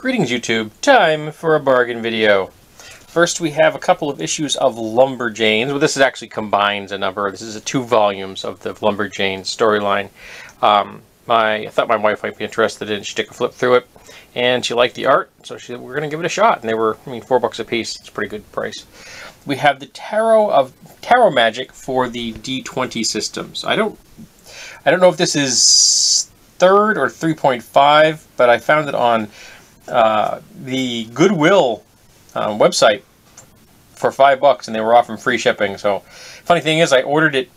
Greetings YouTube, time for a bargain video. First we have a couple of issues of Lumberjanes. Well, this is actually combines a number. This is 2 volumes of the Lumberjanes storyline. I thought my wife might be interested in it. She took a flip through it and she liked the art, so she said we're going to give it a shot. And they were, $4 a piece. It's a pretty good price. We have the Tarot Magic for the D20 systems. I don't know if this is 3rd or 3.5, but I found it on the Goodwill website for $5 and they were offering free shipping. So funny thing is, I ordered it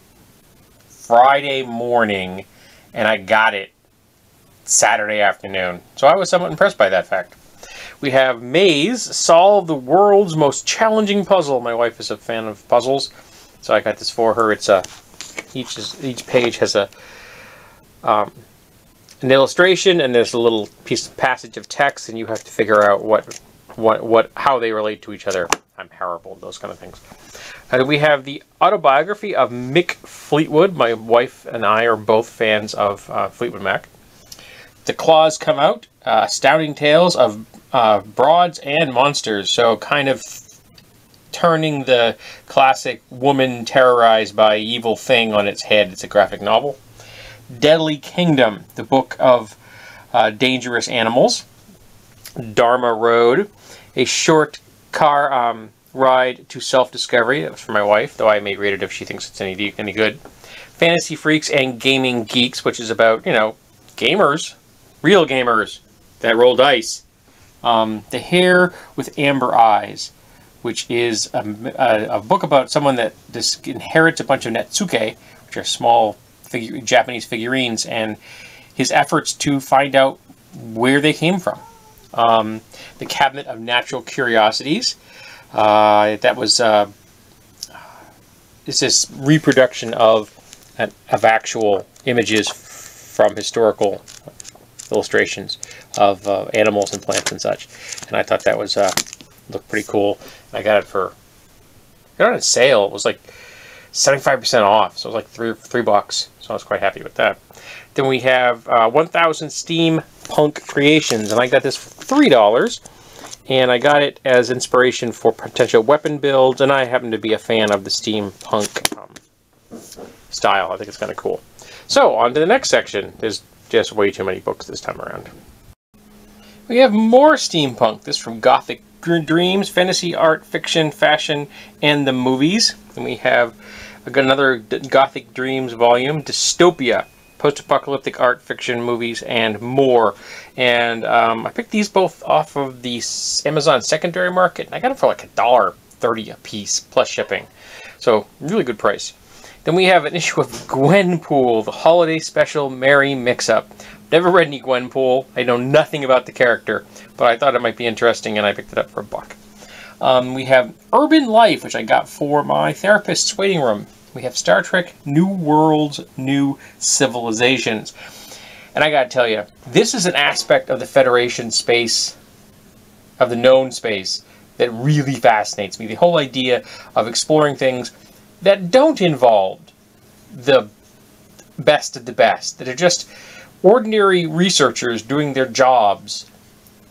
Friday morning and I got it Saturday afternoon, so I was somewhat impressed by that fact. We have Maze, solve the world's most challenging puzzle. My wife is a fan of puzzles, so I got this for her. It's each page has an illustration, and there's a little piece of passage of text, and you have to figure out how they relate to each other. I'm horrible at those kind of things. We have the autobiography of Mick Fleetwood. My wife and I are both fans of Fleetwood Mac. The Claws come out. Astounding Tales of Broads and Monsters. So kind of turning the classic woman terrorized by evil thing on its head. It's a graphic novel. Deadly Kingdom, the book of dangerous animals. Dharma Road, a short car ride to self-discovery. That was for my wife, though I may read it if she thinks it's any good. Fantasy Freaks and Gaming Geeks, which is about, gamers, real gamers that roll dice. The Hare with Amber Eyes, which is a book about someone that inherits a bunch of Netsuke, which are small Japanese figurines, and his efforts to find out where they came from. The Cabinet of Natural Curiosities. That was it's this reproduction of actual images from historical illustrations of animals and plants and such. And I thought that was looked pretty cool. And I got it on a sale. It was like 75% off, so it was like $3. So I was quite happy with that. Then we have 1000 Steampunk Creations, and I got this for $3. And I got it as inspiration for potential weapon builds, and I happen to be a fan of the steampunk style. I think it's kind of cool. So, on to the next section. There's just way too many books this time around. We have more steampunk. This from Gothic Dreams, Fantasy, Art, Fiction, Fashion, and the Movies. Then we have another Gothic Dreams volume, Dystopia, post-apocalyptic art, fiction, movies, and more. And I picked these both off of the Amazon secondary market, and I got them for like $1.30 a piece, plus shipping. So, really good price. Then we have an issue of Gwenpool, the holiday special Merry Mix-Up. Never read any Gwenpool. I know nothing about the character, but I thought it might be interesting, and I picked it up for $1. We have Urban Life, which I got for my therapist's waiting room. We have Star Trek New Worlds, New Civilizations. And I gotta tell you, this is an aspect of the Federation space, of the known space, that really fascinates me. The whole idea of exploring things that don't involve the best of the best, that are just ordinary researchers doing their jobs.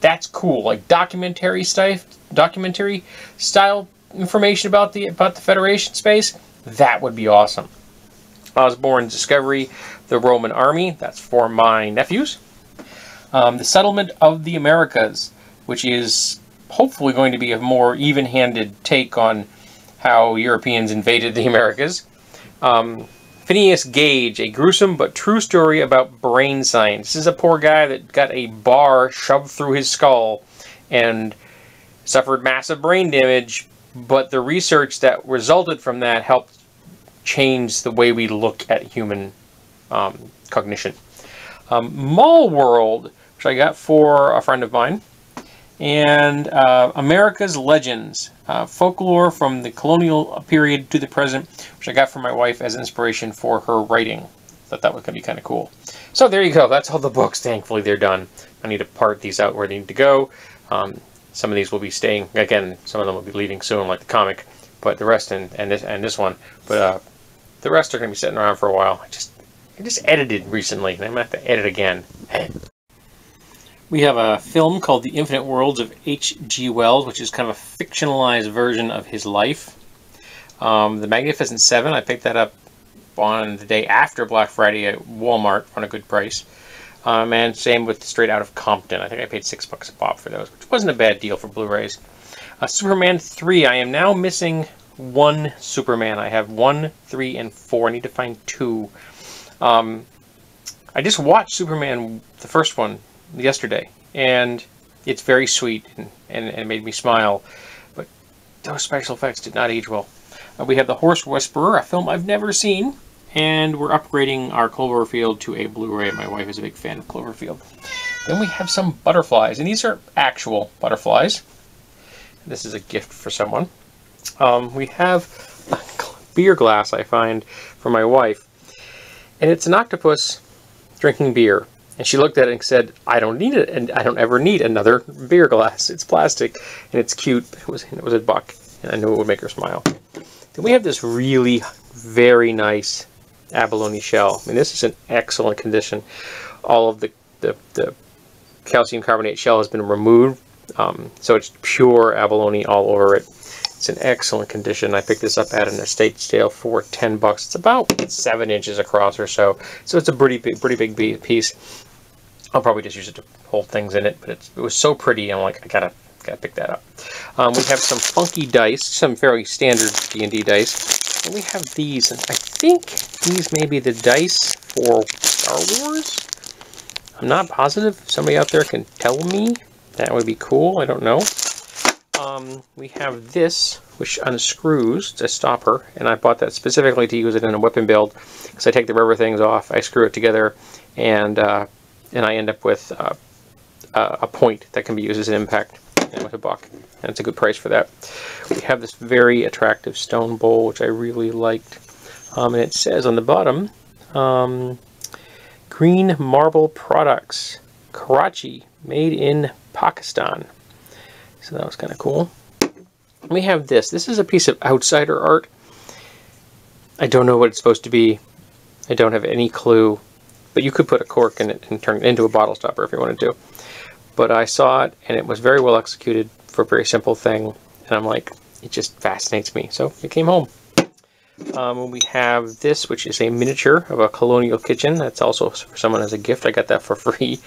That's cool. Like documentary style information about the Federation space. That would be awesome. Osborne's Discovery, the Roman Army. That's for my nephews. The Settlement of the Americas, which is hopefully going to be a more even-handed take on how Europeans invaded the Americas. Phineas Gage, a gruesome but true story about brain science. This is a poor guy that got a bar shoved through his skull and suffered massive brain damage, but the research that resulted from that helped change the way we look at human cognition. Mall World, which I got for a friend of mine, and America's Legends, folklore from the colonial period to the present, which I got from my wife as inspiration for her writing. Thought that was going to be kind of cool. So there you go. That's all the books. Thankfully, they're done. I need to part these out where they need to go. Some of these will be staying. Again, some of them will be leaving soon, like the comic. But the rest and this one. But the rest are going to be sitting around for a while. I just edited recently, and I'm going to have to edit again. We have a film called The Infinite Worlds of H.G. Wells, which is kind of a fictionalized version of his life. The Magnificent Seven, I picked that up on the day after Black Friday at Walmart on a good price. And same with Straight Out of Compton. I think I paid $6 a pop for those, which wasn't a bad deal for Blu-rays. Superman 3, I am now missing one Superman. I have 1, 3, and 4. I need to find 2. I just watched Superman, the first one, yesterday, and it's very sweet and it made me smile, but those special effects did not age well. We have The Horse Whisperer, a film I've never seen, and we're upgrading our Cloverfield to a Blu-ray. My wife is a big fan of Cloverfield. Then we have some butterflies, and these are actual butterflies. This is a gift for someone. We have a beer glass I find for my wife, and it's an octopus drinking beer. And she looked at it and said, I don't need it, and I don't ever need another beer glass. It's plastic, and it's cute. It was $1, and I knew it would make her smile. Then we have this really very nice abalone shell. I mean, this is in excellent condition. All of the calcium carbonate shell has been removed, so it's pure abalone all over it. It's in excellent condition. I picked this up at an estate sale for $10. It's about 7 inches across or so. So it's a pretty big piece. I'll probably just use it to hold things in it, but it was so pretty. I'm like, I gotta pick that up. We have some funky dice, some fairly standard D&D dice. And we have these, and I think these may be the dice for Star Wars. I'm not positive. If somebody out there can tell me, that would be cool. I don't know. We have this, which unscrews to stop her, and I bought that specifically to use it in a weapon build, because I take the rubber things off, I screw it together, and I end up with a point that can be used as an impact, and with $1, and it's a good price for that. We have this very attractive stone bowl, which I really liked, and it says on the bottom, Green Marble Products, Karachi, made in Pakistan. So that was kind of cool. We have this. This is a piece of outsider art. I don't know what it's supposed to be. I don't have any clue. But you could put a cork in it and turn it into a bottle stopper if you wanted to. But I saw it, and it was very well executed for a very simple thing. And I'm like, it just fascinates me. So it came home. We have this, which is a miniature of a colonial kitchen. That's also for someone as a gift. I got that for free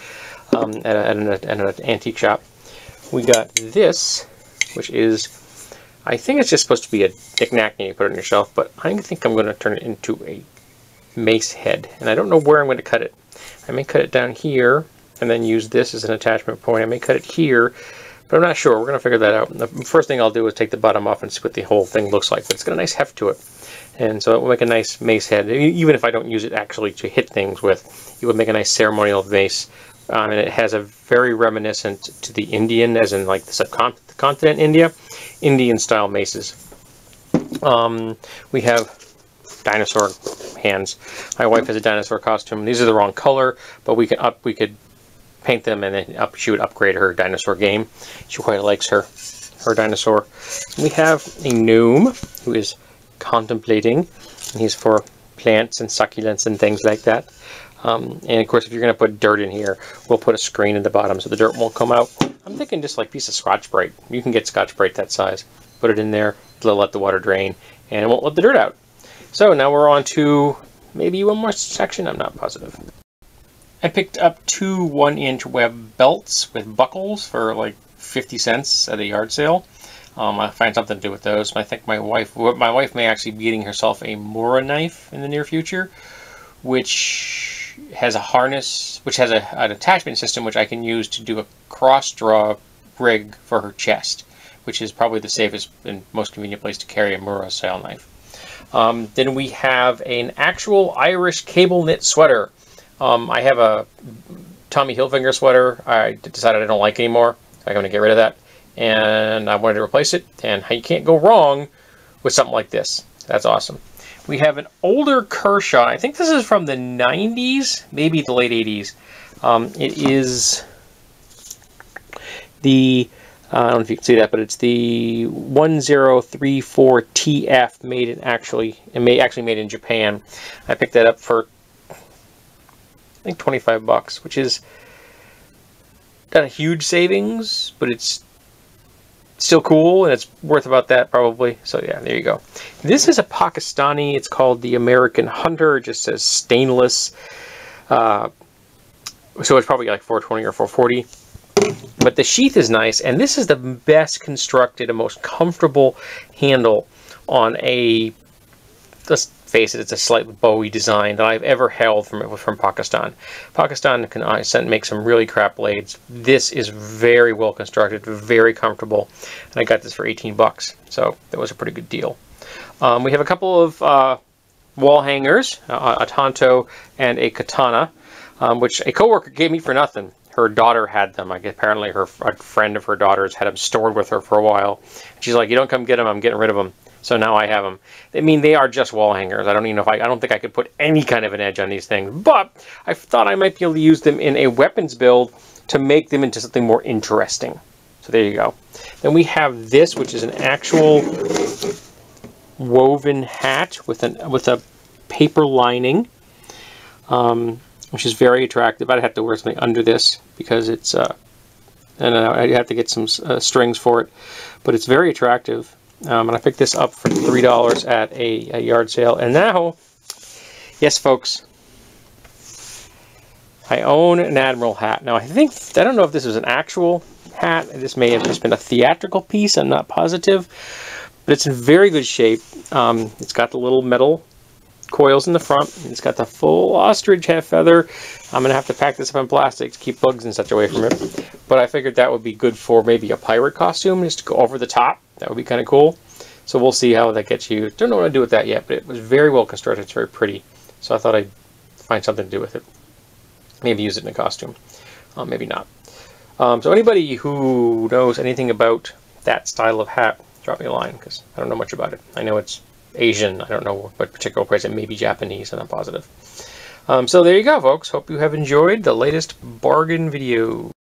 at an antique shop. We got this, which is, I think it's just supposed to be a knick-knack and you put it on your shelf, but I think I'm going to turn it into a mace head. And I don't know where I'm going to cut it. I may cut it down here and then use this as an attachment point. I may cut it here, but I'm not sure. We're going to figure that out. The first thing I'll do is take the bottom off and see what the whole thing looks like. But it's got a nice heft to it. And so it will make a nice mace head. Even if I don't use it actually to hit things with, it would make a nice ceremonial mace. And it has a very reminiscent to the Indian, as in like the subcontinent India, Indian-style maces. We have dinosaur hands. My wife has a dinosaur costume. These are the wrong color, but we could paint them, and then she would upgrade her dinosaur game. She quite likes her dinosaur. We have a gnome who is contemplating, and he's for plants and succulents and things like that. And of course, if you're going to put dirt in here, we'll put a screen in the bottom so the dirt won't come out. I'm thinking just like a piece of Scotch-Brite. You can get Scotch-Brite that size. Put it in there, it'll let the water drain, and it won't let the dirt out. So now we're on to maybe one more section, I'm not positive. I picked up 2 1-inch web belts with buckles for like 50 cents at a yard sale. I'll find something to do with those. I think my wife may actually be getting herself a Mura knife in the near future, which has a harness, which has an attachment system which I can use to do a cross draw rig for her chest, which is probably the safest and most convenient place to carry a Mura style knife. Then we have an actual Irish cable knit sweater. I have a Tommy Hilfiger sweater I decided I don't like anymore. I'm going to get rid of that, and I wanted to replace it, and you can't go wrong with something like this. That's awesome. We have an older Kershaw. I think this is from the 90s, maybe the late 80s. It is the, I don't know if you can see that, but it's the 1034TF made in Japan. I picked that up for I think $25, which is not a huge savings, but it's still cool, and it's worth about that probably. So yeah, there you go. This is a Pakistani. It's called the American Hunter. It just says stainless. So it's probably like 420 or 440. But the sheath is nice, and this is the best constructed and most comfortable handle on a, let's face it, it's a slightly Bowie design that I've ever held from Pakistan. Pakistan can make some really crap blades. This is very well constructed, very comfortable, and I got this for 18 bucks, so that was a pretty good deal. We have a couple of wall hangers, a Tonto and a Katana, which a coworker gave me for nothing. Her daughter had them. Apparently a friend of her daughter's had them stored with her for a while. She's like, you don't come get them, I'm getting rid of them. So now I have them. I mean, they are just wall hangers. I don't even know if I don't think I could put any kind of an edge on these things, but I thought I might be able to use them in a weapons build to make them into something more interesting. So there you go. Then we have this, which is an actual woven hat with a paper lining. Which is very attractive. I'd have to wear something under this because it's, and I'd have to get some strings for it, but it's very attractive. And I picked this up for $3 at a yard sale. And now, yes, folks, I own an Admiral hat. Now, I don't know if this was an actual hat. This may have just been a theatrical piece. I'm not positive, but it's in very good shape. It's got the little metal coils in the front. It's got the full ostrich head feather. I'm gonna have to pack this up in plastic to keep bugs and such away from it, but I figured that would be good for maybe a pirate costume, just to go over the top. That would be kind of cool. So we'll see how that gets you. Don't know what to do with that yet, but it was very well constructed. It's very pretty, so I thought I'd find something to do with it. Maybe use it in a costume, maybe not. So anybody who knows anything about that style of hat, drop me a line, because I don't know much about it. I know it's Asian. I don't know what particular place. It may be Japanese, and I'm positive. So there you go, folks. Hope you have enjoyed the latest bargain video.